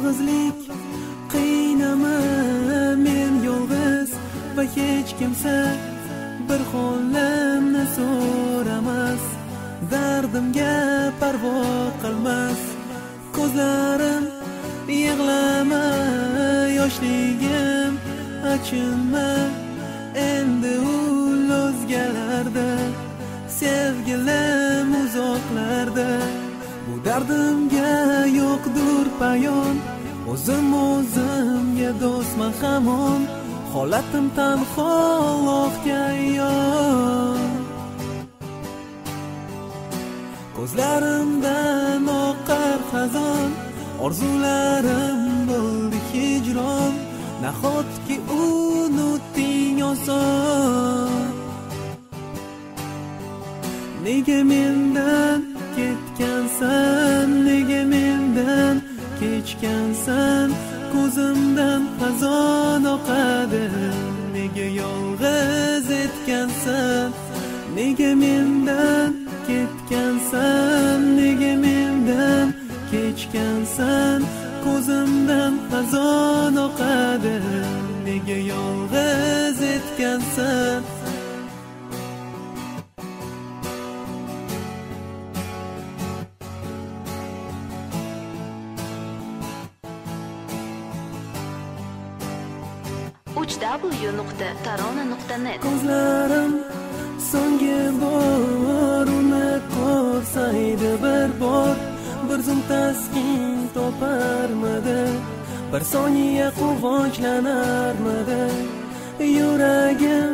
yolg'izlik qiynama men yolg'iz va hech kimsa bir holimni so'ramas, dardimga parvo qilmas. Ko'zlarim yig'lama yoshligim achinma, endi ul o'zgalarda, sevgilim uzoqlarda. Bu dardimga yo'qdur payon, o'zimga do'stman hamon, holatim tanho Allohga ayon. Ko'zlarimdan oqar xazon, orzularim bo'ldi hijron, nahotki unutding oson. Nega mendan ketgansan, nega mendan kechgansan, ko'zimdan xazon oqadi, nega yolg'iz etgansan, nega mendan ketgansan, nega mendan kechgansan, ko'zimdan xazon oqadi, nega yolg'iz etgansan. www.tarona.net. Ko'zlarim so'nggi bor uni ko'rsaydi bir bor, bir zum taskin toparmidi, bir soniya quvonchlanarmidi. Yuragim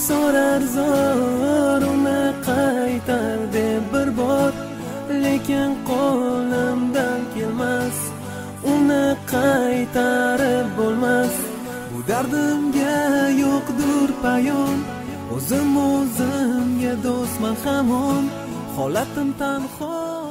so'rar zor uni qaytar deb bir bor, lekin qo'limdan kelmas, uni qaytarib bo'lmas. Bu dardimga yo'qdur payon, o'zimga do'stman hamon, holatim tanho.